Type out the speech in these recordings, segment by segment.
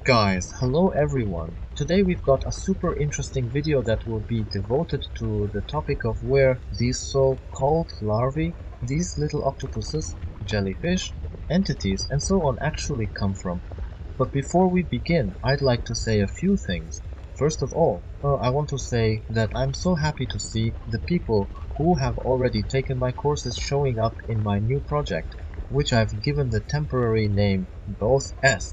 Guys, hello everyone. Today we've got a super interesting video that will be devoted to the topic of where these so-called larvae, these little octopuses, jellyfish, entities, and so on actually come from. But before we begin, I'd like to say a few things. First of all, I want to say that I'm so happy to see the people who have already taken my courses showing up in my new project, which I've given the temporary name Both S.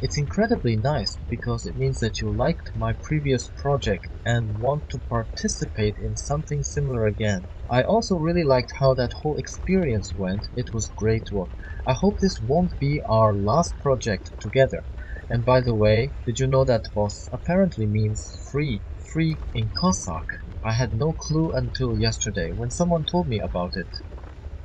It's incredibly nice because it means that you liked my previous project and want to participate in something similar again. I also really liked how that whole experience went. It was great work. I hope this won't be our last project together. And by the way, did you know that boss apparently means free, free in Cossack? I had no clue until yesterday when someone told me about it.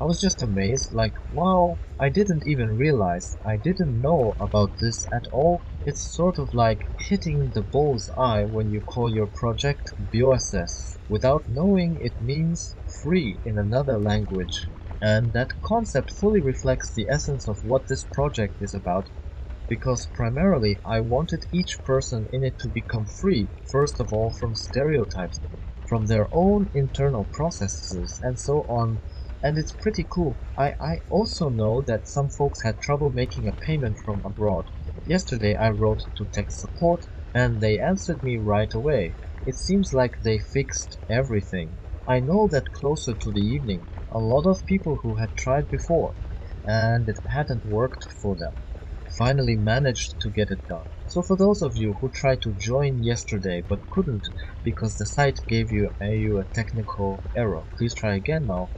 I was just amazed, like, wow, I didn't even realize, I didn't know about this at all. It's sort of like hitting the bull's eye when you call your project BioSS without knowing it means free in another language. And that concept fully reflects the essence of what this project is about, because primarily I wanted each person in it to become free, first of all, from stereotypes, from their own internal processes, and so on. And it's pretty cool. I also know that some folks had trouble making a payment from abroad. Yesterday I wrote to tech support and they answered me right away. It seems like they fixed everything. I know that closer to the evening, a lot of people who had tried before and it hadn't worked for them finally managed to get it done. So for those of you who tried to join yesterday but couldn't because the site gave you a technical error, please try again now.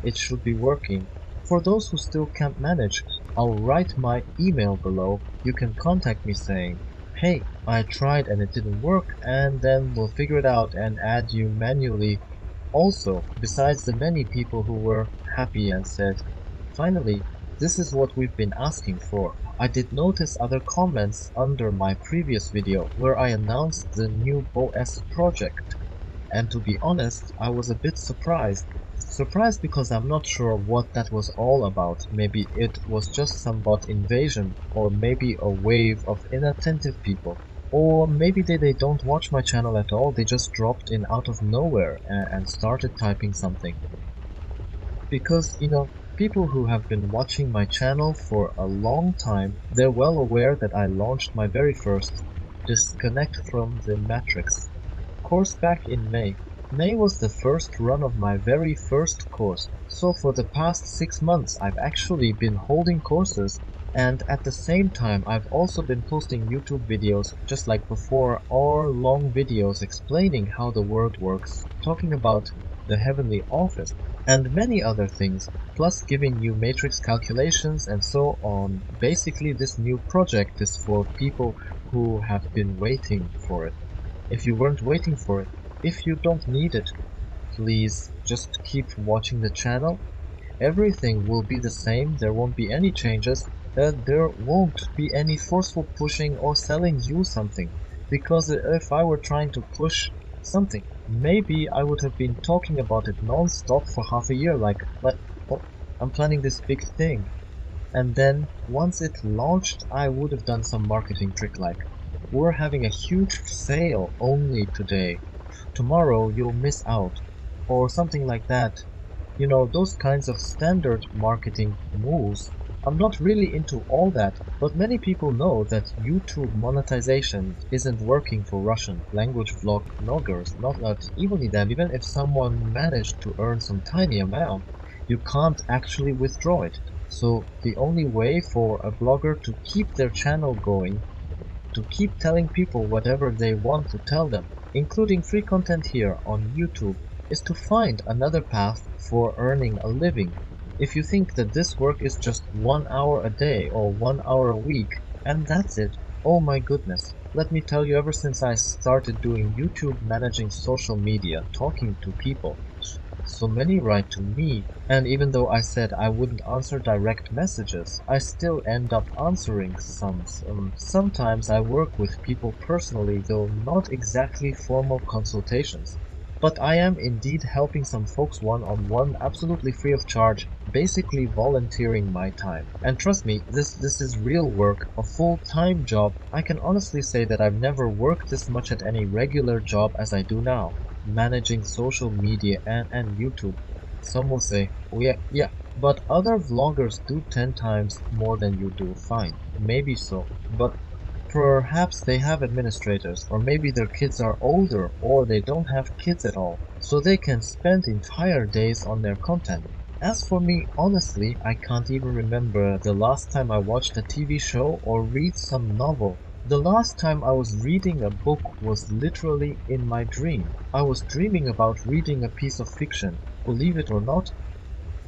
It should be working. For those who still can't manage, I'll write my email below. You can contact me saying, hey, I tried and it didn't work, and then we'll figure it out and add you manually. Also, besides the many people who were happy and said, finally, this is what we've been asking for. I did notice other comments under my previous video where I announced the new OS project. And to be honest, I was a bit surprised. Surprised because I'm not sure what that was all about. Maybe it was just some bot invasion, or maybe a wave of inattentive people. Or maybe they don't watch my channel at all, they just dropped in out of nowhere and started typing something. Because, people who have been watching my channel for a long time, they're well aware that I launched my very first Disconnect from the Matrix course back in May. May was the first run of my very first course, so for the past 6 months I've actually been holding courses, and at the same time I've also been posting YouTube videos just like before, or long videos explaining how the world works, talking about the heavenly office, and many other things, plus giving you matrix calculations and so on. Basically, this new project is for people who have been waiting for it. If you weren't waiting for it, if you don't need it, please just keep watching the channel. Everything will be the same, there won't be any changes, there won't be any forceful pushing or selling you something. Because if I were trying to push something, maybe I would have been talking about it non-stop for half a year, like, oh, I'm planning this big thing. And then, once it launched, I would have done some marketing trick like, we're having a huge sale only today. Tomorrow you'll miss out. Or something like that. Those kinds of standard marketing moves. I'm not really into all that, but many people know that YouTube monetization isn't working for Russian language vloggers. Not even that, even if someone managed to earn some tiny amount, you can't actually withdraw it. So the only way for a blogger to keep their channel going, to keep telling people whatever they want to tell them, including free content here on YouTube, is to find another path for earning a living. If you think that this work is just 1 hour a day or 1 hour a week, and that's it, oh my goodness. Let me tell you, ever since I started doing YouTube, managing social media, talking to people, so many write to me, and even though I said I wouldn't answer direct messages, I still end up answering some. Sometimes I work with people personally, though not exactly formal consultations. But I am indeed helping some folks one-on-one absolutely free of charge, basically volunteering my time. And trust me, this is real work, a full-time job. I can honestly say that I've never worked this much at any regular job as I do now, managing social media and YouTube. Some will say, oh yeah, but other vloggers do 10 times more than you do. Fine, maybe so. But perhaps they have administrators, or maybe their kids are older, or they don't have kids at all, so they can spend entire days on their content. As for me, honestly, I can't even remember the last time I watched a TV show or read some novel. The last time I was reading a book was literally in my dream. I was dreaming about reading a piece of fiction. Believe it or not,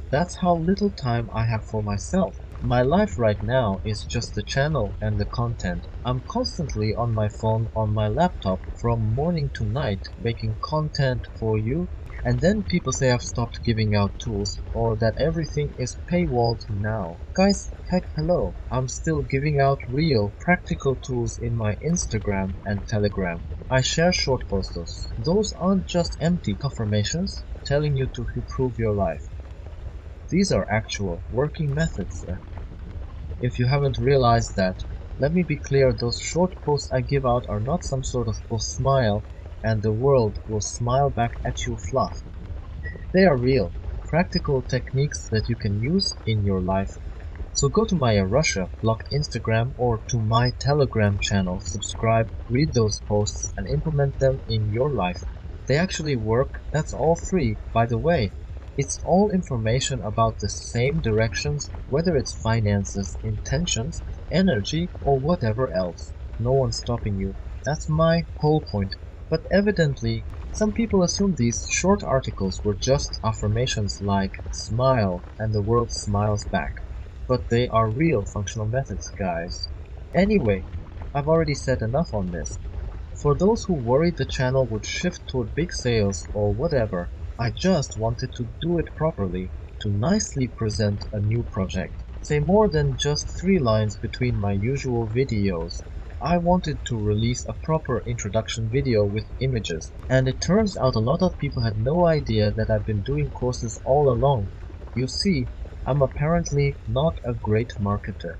that's how little time I have for myself. My life right now is just the channel and the content. I'm constantly on my phone, on my laptop, from morning to night, making content for you. And then people say I've stopped giving out tools, or that everything is paywalled now. Guys, heck hello. I'm still giving out real, practical tools in my Instagram and Telegram. I share short posts. Those aren't just empty confirmations telling you to improve your life. These are actual, working methods. If you haven't realized that, let me be clear, those short posts I give out are not some sort of smile and the world will smile back at you fluff. They are real, practical techniques that you can use in your life. So go to my Russia blocked Instagram or to my Telegram channel, subscribe, read those posts, and implement them in your life. They actually work. That's all free, by the way. It's all information about the same directions, whether it's finances, intentions, energy, or whatever else. No one's stopping you. That's my whole point. But evidently, some people assume these short articles were just affirmations like smile and the world smiles back. But they are real functional methods, guys. Anyway, I've already said enough on this. For those who worried the channel would shift toward big sales or whatever, I just wanted to do it properly, to nicely present a new project. Say more than just 3 lines between my usual videos. I wanted to release a proper introduction video with images, and it turns out a lot of people had no idea that I've been doing courses all along. You see, I'm apparently not a great marketer.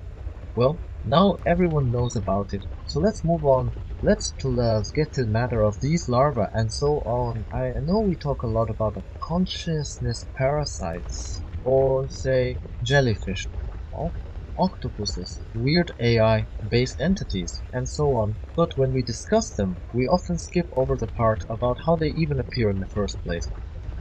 Well, now everyone knows about it, so let's move on. Let's get to the matter of these larvae and so on. I know we talk a lot about the consciousness parasites, or say jellyfish, o- octopuses, weird AI-based entities, and so on. But when we discuss them, we often skip over the part about how they even appear in the first place.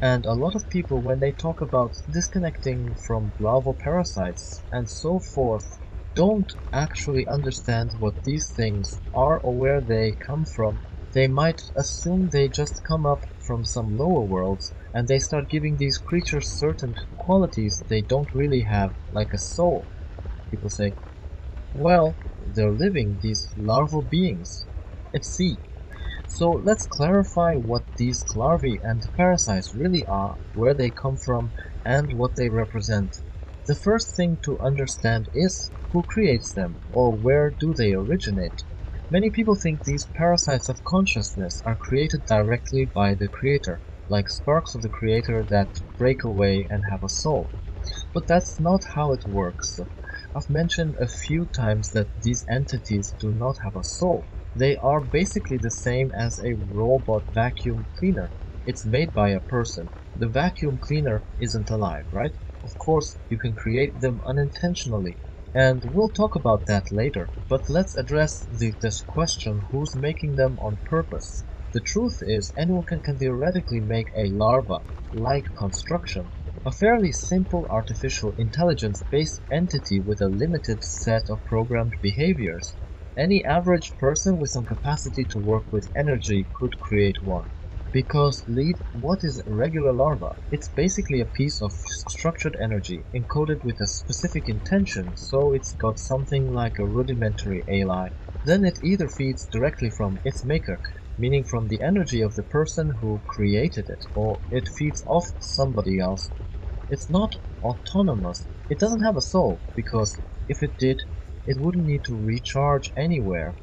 And a lot of people, when they talk about disconnecting from larval parasites and so forth, don't actually understand what these things are or where they come from. They might assume they just come up from some lower worlds and they start giving these creatures certain qualities they don't really have, like a soul. People say, well, they're living, these larval beings. It's sea. So let's clarify what these larvae and parasites really are, where they come from, and what they represent. The first thing to understand is who creates them, or where do they originate. Many people think these parasites of consciousness are created directly by the creator, like sparks of the creator that break away and have a soul. But that's not how it works. I've mentioned a few times that these entities do not have a soul. They are basically the same as a robot vacuum cleaner. It's made by a person. The vacuum cleaner isn't alive, right? Of course, you can create them unintentionally. And we'll talk about that later. But let's address this question, who's making them on purpose? The truth is, anyone can theoretically make a larva-like construction, a fairly simple artificial intelligence-based entity with a limited set of programmed behaviors. Any average person with some capacity to work with energy could create one. Because lead, what is a regular larva? It's basically a piece of structured energy encoded with a specific intention, so it's got something like a rudimentary AI. Then it either feeds directly from its maker, meaning from the energy of the person who created it, or it feeds off somebody else. It's not autonomous. It doesn't have a soul, because if it did, it wouldn't need to recharge anywhere.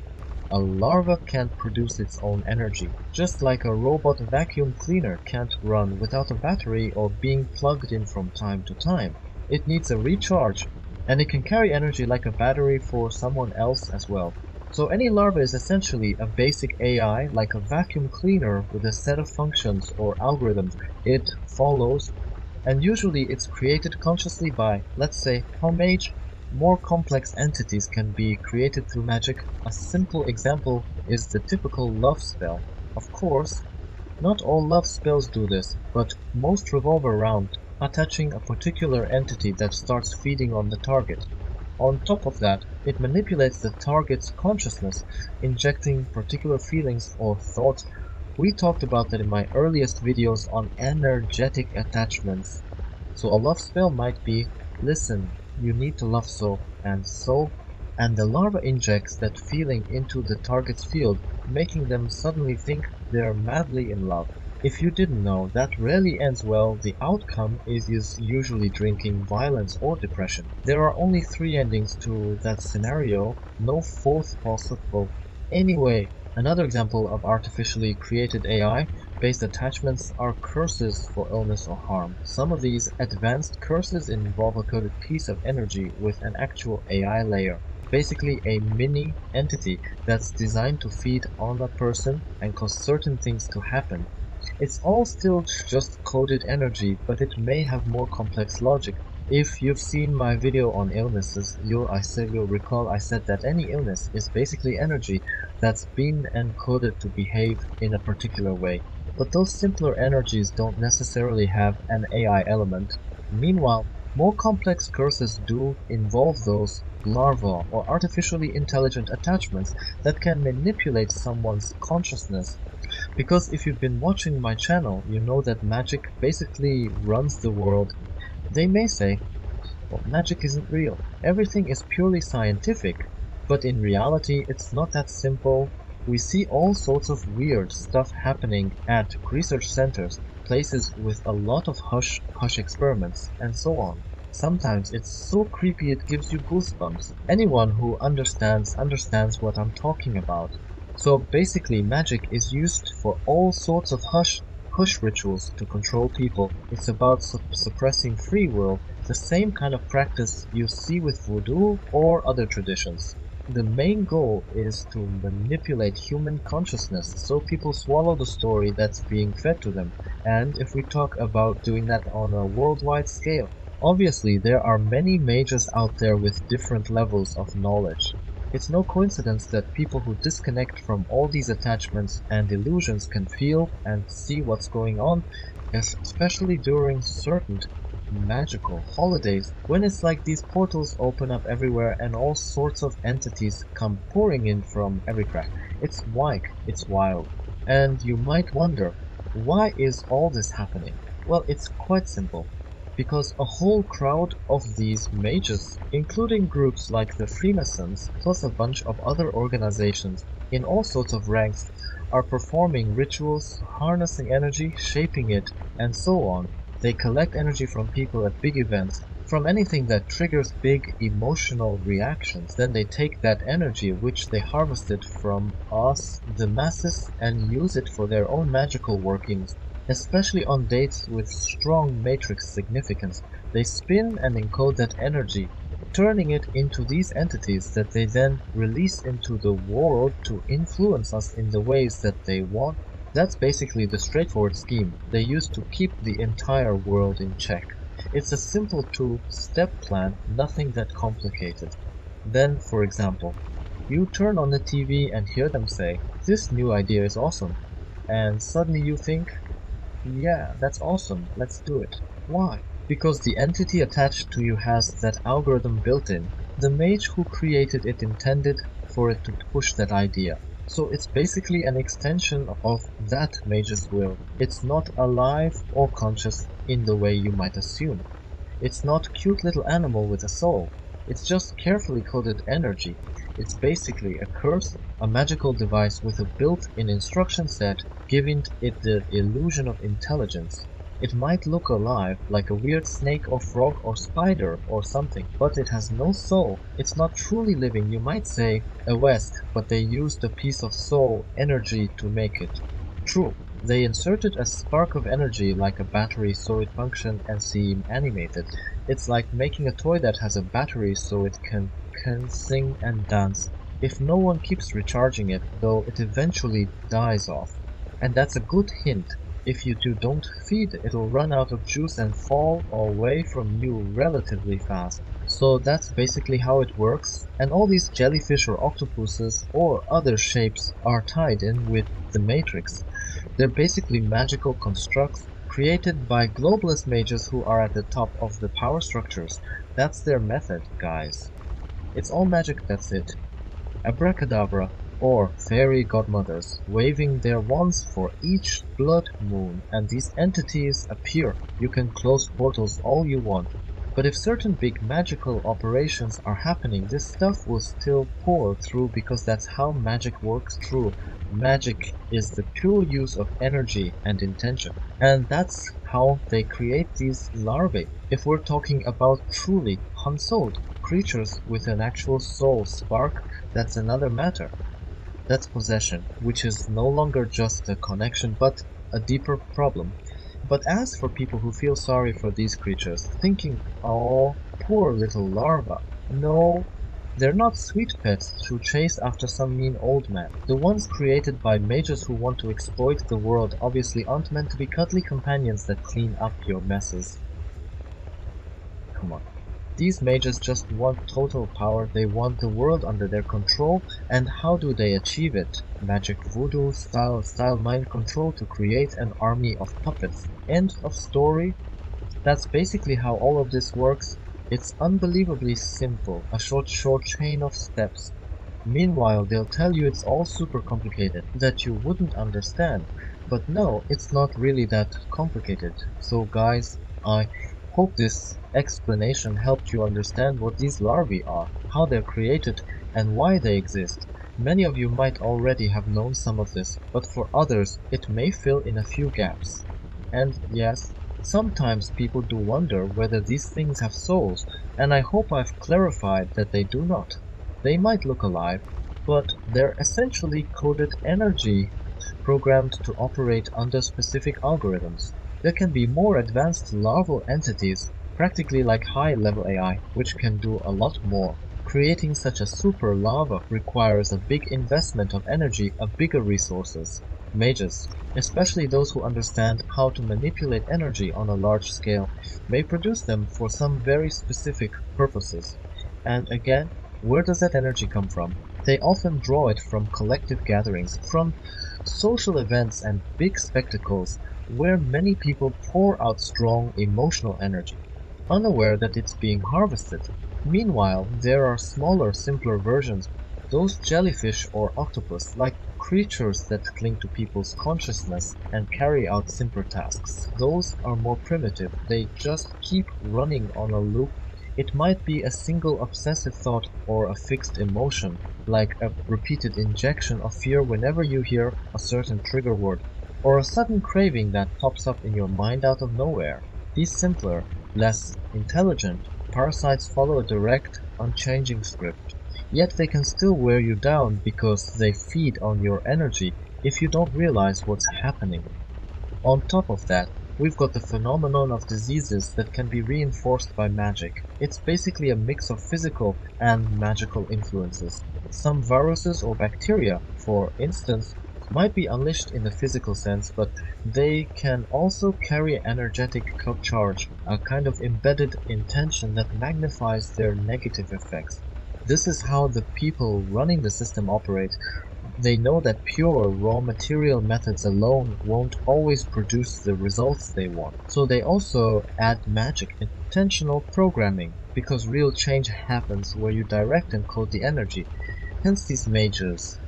A larva can't produce its own energy, just like a robot vacuum cleaner can't run without a battery or being plugged in from time to time. It needs a recharge, and it can carry energy like a battery for someone else as well. So any larva is essentially a basic AI like a vacuum cleaner with a set of functions or algorithms it follows, and usually it's created consciously by, let's say, homage. More complex entities can be created through magic. A simple example is the typical love spell. Of course, not all love spells do this, but most revolve around attaching a particular entity that starts feeding on the target. On top of that, it manipulates the target's consciousness, injecting particular feelings or thoughts. We talked about that in my earliest videos on energetic attachments. So a love spell might be, listen, you need to love so, and the larva injects that feeling into the target's field, making them suddenly think they're madly in love. If you didn't know, that rarely ends well. The outcome is usually drinking, violence, or depression. There are only three endings to that scenario, no fourth possible. Anyway, another example of artificially created AI-based attachments are curses for illness or harm. Some of these advanced curses involve a coded piece of energy with an actual AI layer. Basically a mini entity that's designed to feed on a person and cause certain things to happen. It's all still just coded energy, but it may have more complex logic. If you've seen my video on illnesses, you'll recall I said that any illness is basically energy that's been encoded to behave in a particular way. But those simpler energies don't necessarily have an AI element. Meanwhile, more complex curses do involve those larvae or artificially intelligent attachments that can manipulate someone's consciousness. Because if you've been watching my channel, you know that magic basically runs the world. They may say, well, magic isn't real. Everything is purely scientific. But in reality, it's not that simple. We see all sorts of weird stuff happening at research centers, places with a lot of hush experiments, and so on. Sometimes it's so creepy it gives you goosebumps. Anyone who understands what I'm talking about. So basically, magic is used for all sorts of hush rituals to control people. It's about suppressing free will, the same kind of practice you see with voodoo or other traditions. The main goal is to manipulate human consciousness so people swallow the story that's being fed to them. And if we talk about doing that on a worldwide scale, obviously there are many mages out there with different levels of knowledge. It's no coincidence that people who disconnect from all these attachments and illusions can feel and see what's going on, especially during certain magical holidays, when it's like these portals open up everywhere and all sorts of entities come pouring in from every crack. It's wild. And you might wonder, why is all this happening? Well, it's quite simple. Because a whole crowd of these mages, including groups like the Freemasons, plus a bunch of other organizations in all sorts of ranks, are performing rituals, harnessing energy, shaping it, and so on. They collect energy from people at big events, from anything that triggers big emotional reactions. Then they take that energy which they harvested from us, the masses, and use it for their own magical workings. Especially on dates with strong matrix significance, they spin and encode that energy, turning it into these entities that they then release into the world to influence us in the ways that they want. That's basically the straightforward scheme they use to keep the entire world in check. It's a simple two-step plan, nothing that complicated. Then, for example, you turn on the TV and hear them say, "This new idea is awesome." And suddenly you think, yeah, that's awesome. Let's do it. Why? Because the entity attached to you has that algorithm built in. The mage who created it intended for it to push that idea. So it's basically an extension of that mage's will. It's not alive or conscious in the way you might assume. It's not cute little animal with a soul. It's just carefully coded energy. It's basically a curse, a magical device with a built-in instruction set, giving it the illusion of intelligence. It might look alive, like a weird snake or frog or spider or something, but it has no soul. It's not truly living. You might say a West, but they used a piece of soul energy to make it. True, they inserted a spark of energy like a battery so it functioned and seemed animated. It's like making a toy that has a battery so it can sing and dance. If no one keeps recharging it, though, it eventually dies off. And that's a good hint. If you don't feed, it'll run out of juice and fall away from you relatively fast. So that's basically how it works, and all these jellyfish or octopuses or other shapes are tied in with the Matrix. They're basically magical constructs created by globalist mages who are at the top of the power structures. That's their method, guys. It's all magic, that's it. Abracadabra, or fairy godmothers, waving their wands for each blood moon, and these entities appear. You can close portals all you want, but if certain big magical operations are happening, this stuff will still pour through because that's how magic works through. Magic is the pure use of energy and intention. And that's how they create these larvae. If we're talking about truly unsouled creatures with an actual soul spark, that's another matter. That's possession, which is no longer just a connection but a deeper problem. But as for people who feel sorry for these creatures, thinking, oh, poor little larva, no, they're not sweet pets to chase after some mean old man. The ones created by mages who want to exploit the world obviously aren't meant to be cuddly companions that clean up your messes. Come on. These mages just want total power, they want the world under their control, and how do they achieve it? Magic voodoo-style mind control to create an army of puppets. End of story. That's basically how all of this works. It's unbelievably simple, a short chain of steps. Meanwhile, they'll tell you it's all super complicated, that you wouldn't understand. But no, it's not really that complicated. So guys, I hope this explanation helped you understand what these larvae are, how they're created, and why they exist. Many of you might already have known some of this, but for others, it may fill in a few gaps. And yes, sometimes people do wonder whether these things have souls, and I hope I've clarified that they do not. They might look alive, but they're essentially coded energy programmed to operate under specific algorithms. There can be more advanced larval entities, practically like high-level AI, which can do a lot more. Creating such a super larva requires a big investment of energy, of bigger resources. Mages, especially those who understand how to manipulate energy on a large scale, may produce them for some very specific purposes. And again, where does that energy come from? They often draw it from collective gatherings, from social events and big spectacles where many people pour out strong emotional energy, unaware that it's being harvested. Meanwhile, there are smaller, simpler versions, those jellyfish or octopus, like creatures that cling to people's consciousness and carry out simpler tasks. Those are more primitive. They just keep running on a loop. It might be a single obsessive thought or a fixed emotion, like a repeated injection of fear whenever you hear a certain trigger word, or a sudden craving that pops up in your mind out of nowhere. These simpler, less intelligent parasites follow a direct, unchanging script. Yet they can still wear you down because they feed on your energy if you don't realize what's happening. On top of that, we've got the phenomenon of diseases that can be reinforced by magic. It's basically a mix of physical and magical influences. Some viruses or bacteria, for instance, might be unleashed in the physical sense, but they can also carry energetic charge, a kind of embedded intention that magnifies their negative effects. This is how the people running the system operate. They know that pure raw material methods alone won't always produce the results they want. So they also add magic, intentional programming, because real change happens where you direct and code the energy. Hence these majors.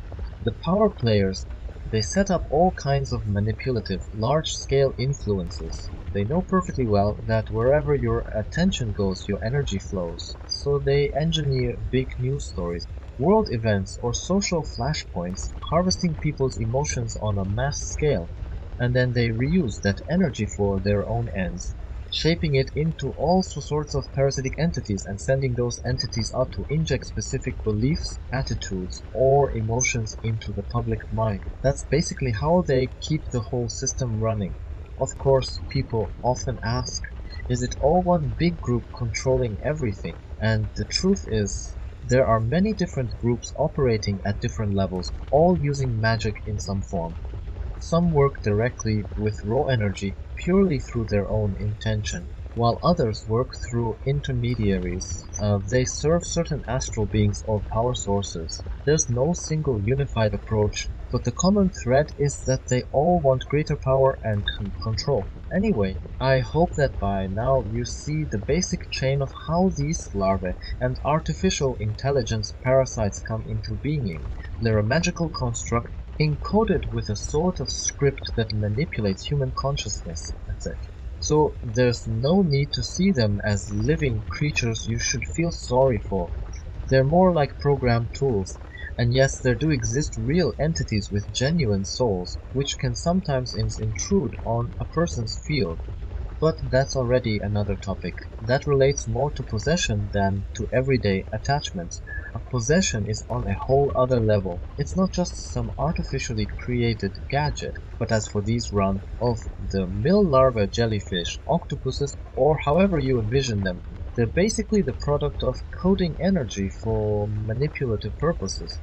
The power players, they set up all kinds of manipulative, large-scale influences. They know perfectly well that wherever your attention goes, your energy flows. So they engineer big news stories, world events, or social flashpoints, harvesting people's emotions on a mass scale. and then they reuse that energy for their own ends, shaping it into all sorts of parasitic entities and sending those entities out to inject specific beliefs, attitudes, or emotions into the public mind. That's basically how they keep the whole system running. Of course, people often ask, is it all one big group controlling everything? And the truth is, there are many different groups operating at different levels, all using magic in some form. Some work directly with raw energy purely through their own intention, while others work through intermediaries. They serve certain astral beings or power sources. There's no single unified approach, but the common thread is that they all want greater power and control. Anyway, I hope that by now you see the basic chain of how these larvae and artificial intelligence parasites come into being. They're a magical construct encoded with a sort of script that manipulates human consciousness. That's it. So there's no need to see them as living creatures you should feel sorry for. They're more like programmed tools. And yes, there do exist real entities with genuine souls, which can sometimes intrude on a person's field. But that's already another topic. That relates more to possession than to everyday attachments. A possession is on a whole other level. It's not just some artificially created gadget. But as for these run-of-the-mill larva jellyfish, octopuses, or however you envision them, they're basically the product of coding energy for manipulative purposes.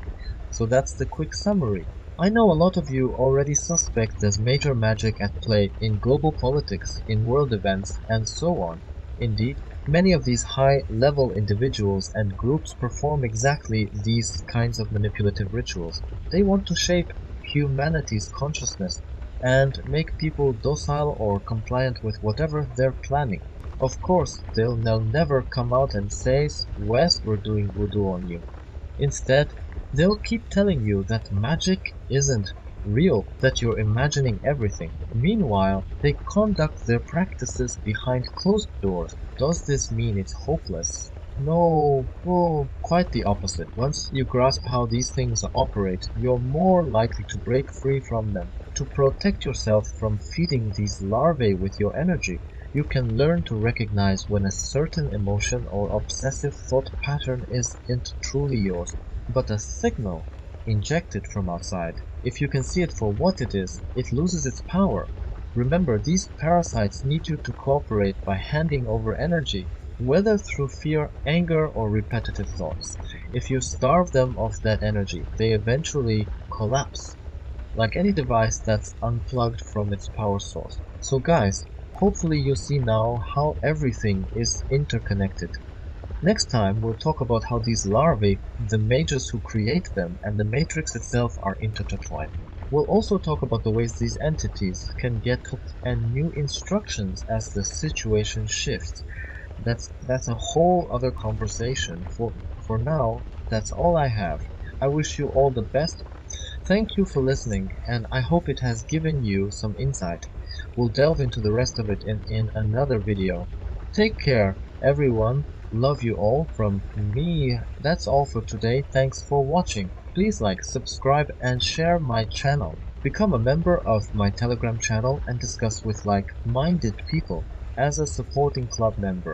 So that's the quick summary. I know a lot of you already suspect there's major magic at play in global politics, in world events, and so on. Indeed, many of these high-level individuals and groups perform exactly these kinds of manipulative rituals. They want to shape humanity's consciousness and make people docile or compliant with whatever they're planning. Of course, they'll never come out and say, Wes, we're doing voodoo on you. Instead, they'll keep telling you that magic isn't real, that you're imagining everything. Meanwhile, they conduct their practices behind closed doors. Does this mean it's hopeless? No, well, quite the opposite. Once you grasp how these things operate, you're more likely to break free from them. To protect yourself from feeding these larvae with your energy, you can learn to recognize when a certain emotion or obsessive thought pattern isn't truly yours, but a signal injected from outside. If you can see it for what it is, it loses its power. Remember, these parasites need you to cooperate by handing over energy, whether through fear, anger, or repetitive thoughts. If you starve them of that energy, they eventually collapse, like any device that's unplugged from its power source. So guys, hopefully you see now how everything is interconnected. Next time we'll talk about how these larvae, the mages who create them, and the matrix itself are intertwined. We'll also talk about the ways these entities can get hooked and new instructions as the situation shifts. That's a whole other conversation. For now, that's all I have. I wish you all the best. Thank you for listening, and I hope it has given you some insight. We'll delve into the rest of it in another video. Take care, everyone. Love you all from me. That's all for today. Thanks for watching. Please like, subscribe, and share my channel. Become a member of my Telegram channel and discuss with like-minded people as a supporting club member.